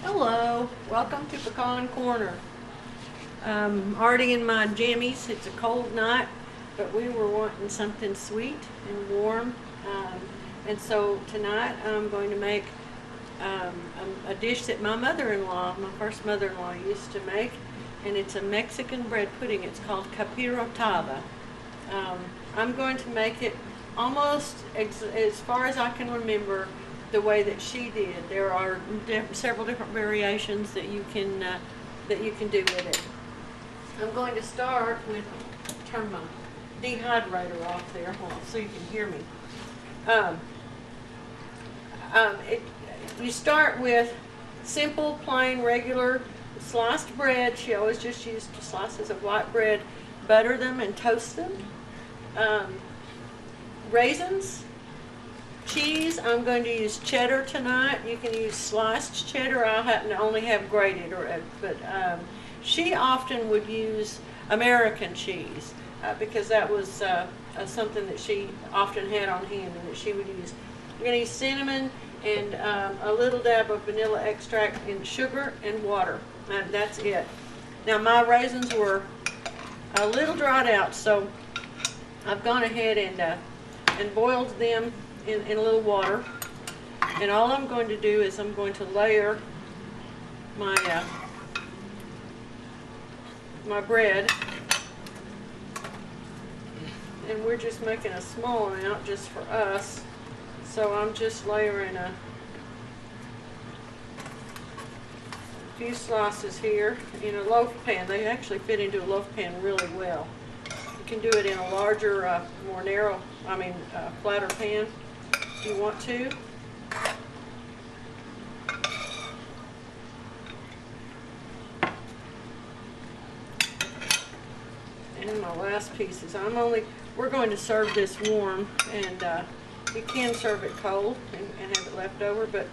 Hello, welcome to Pecan Corner. Already in my jammies. It's a cold night, but we were wanting something sweet and warm. And so tonight I'm going to make a dish that my mother-in-law, my first mother-in-law, used to make, and it's a Mexican bread pudding. It's called capirotada. I'm going to make it almost as far as I can remember the way that she did. There are several different variations that you can do with it. I'm going to start with, turn my dehydrator off there so you can hear me. You start with simple, plain, regular sliced bread. She always just used slices of white bread, butter them and toast them. Raisins, cheese. I'm going to use cheddar tonight. You can use sliced cheddar. I happen to only have grated, but she often would use American cheese because that was something that she often had on hand and that she would use. I'm going to use cinnamon and a little dab of vanilla extract and sugar and water. And that's it. Now my raisins were a little dried out, so I've gone ahead and boiled them in a little water. And all I'm going to do is I'm going to layer my my bread, and we're just making a small amount just for us. So I'm just layering a few slices here in a loaf pan. They actually fit into a loaf pan really well. You can do it in a larger, more narrow, flatter pan if you want to. And my last pieces. We're going to serve this warm, and you can serve it cold and have it left over, but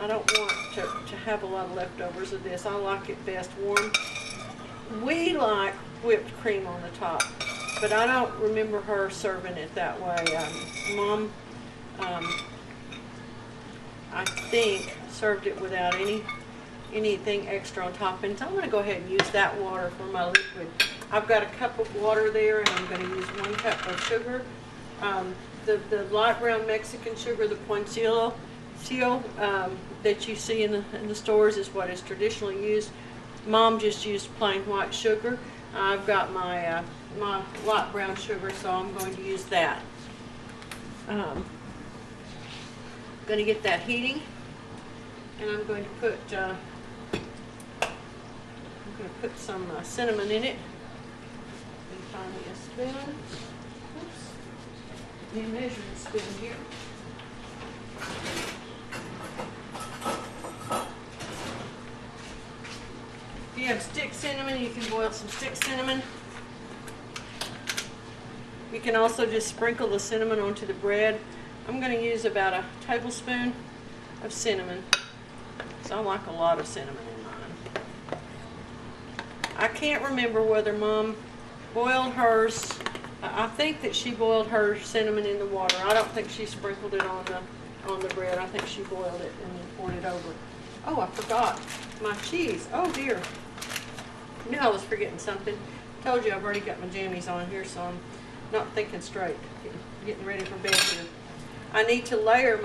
I don't want to have a lot of leftovers of this. I like it best warm. We like whipped cream on the top, but I don't remember her serving it that way. Mom, I think, served it without anything extra on top. And so I'm going to go ahead and use that water for my liquid. I've got a cup of water there, and I'm going to use 1 cup of sugar. The light brown Mexican sugar, the Poncillo, that you see in the stores is what is traditionally used. Mom just used plain white sugar. I've got my my light brown sugar, so I'm going to use that. I'm going to get that heating, and I'm going to put some cinnamon in it. And find me a spoon. Oops. Need a measuring spoon here. If you have stick cinnamon, you can boil some stick cinnamon. You can also just sprinkle the cinnamon onto the bread. I'm going to use about a tablespoon of cinnamon. So I like a lot of cinnamon in mine. I can't remember whether Mom boiled hers. I think that she boiled her cinnamon in the water. I don't think she sprinkled it on the bread. I think she boiled it and then poured it over. Oh, I forgot my cheese. Oh dear. I knew I was forgetting something. I told you I've already got my jammies on here, so I'm not thinking straight. Getting ready for bed here. I need to layer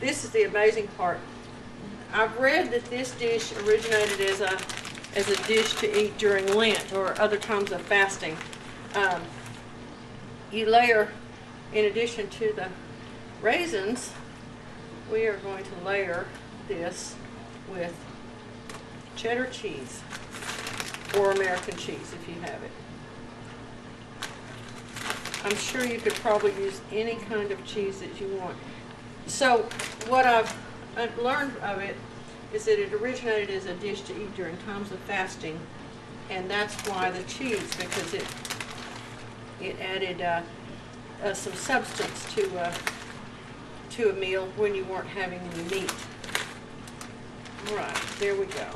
this is the amazing part. I've read that this dish originated as a dish to eat during Lent or other times of fasting. You layer, in addition to the raisins, we are going to layer this with cheddar cheese or American cheese if you have it. I'm sure you could probably use any kind of cheese that you want. So what I've learned of it is that it originated as a dish to eat during times of fasting, and that's why the cheese, because it added some substance to a meal when you weren't having any meat. All right, there we go.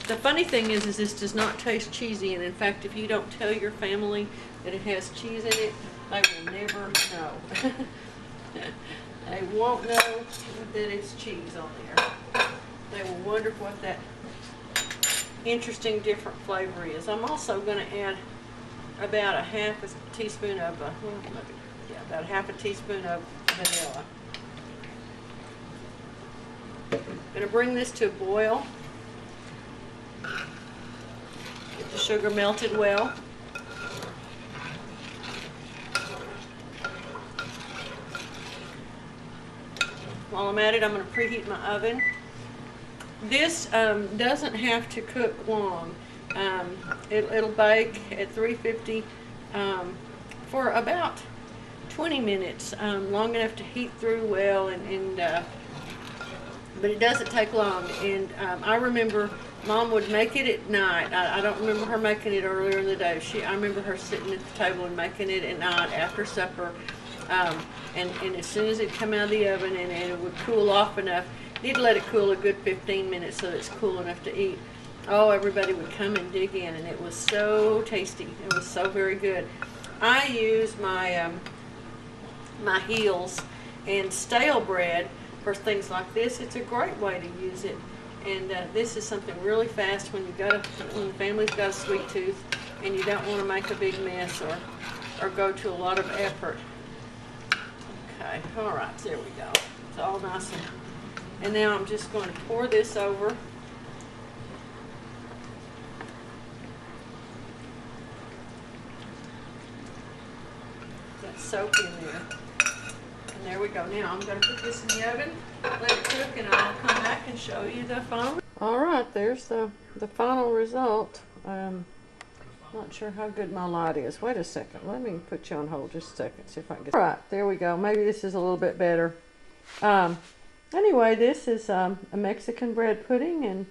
The funny thing is this does not taste cheesy, and in fact, if you don't tell your family that it has cheese in it, they will never know. They won't know that it's cheese on there. They will wonder what that interesting different flavor is. I'm also going to add about a half a teaspoon of, about half a teaspoon of vanilla. I'm going to bring this to a boil. Get the sugar melted well. While I'm at it, I'm going to preheat my oven. This doesn't have to cook long. It'll bake at 350 for about 20 minutes, long enough to heat through well, but it doesn't take long. And I remember Mom would make it at night. I don't remember her making it earlier in the day. I remember her sitting at the table and making it at night after supper. And as soon as it come out of the oven and it would cool off enough, need to let it cool a good 15 minutes so that it's cool enough to eat. Oh, everybody would come and dig in, and it was so tasty. It was so very good. I use my my heels and stale bread for things like this. It's a great way to use it. And this is something really fast when when the family's got a sweet tooth and you don't want to make a big mess or go to a lot of effort. Okay, all right, there we go. It's all nice and now I'm just going to pour this over. That soak in there. And there we go. Now I'm going to put this in the oven, let it cook, and I'll come back and show you the final. All right, there's the final result. Not sure how good my light is. Wait a second. Let me put you on hold just a second, see if I can get. All right, there we go. Maybe this is a little bit better. Anyway, this is a Mexican bread pudding, and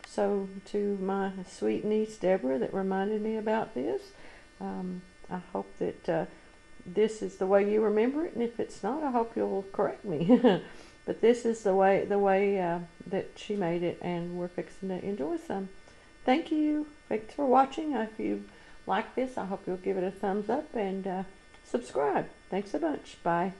so to my sweet niece Deborah that reminded me about this, I hope that this is the way you remember it, and if it's not, I hope you'll correct me. But this is the way that she made it, and we're fixing to enjoy some. Thank you. Thanks for watching. If you like this, I hope you'll give it a thumbs up and subscribe. Thanks a bunch. Bye.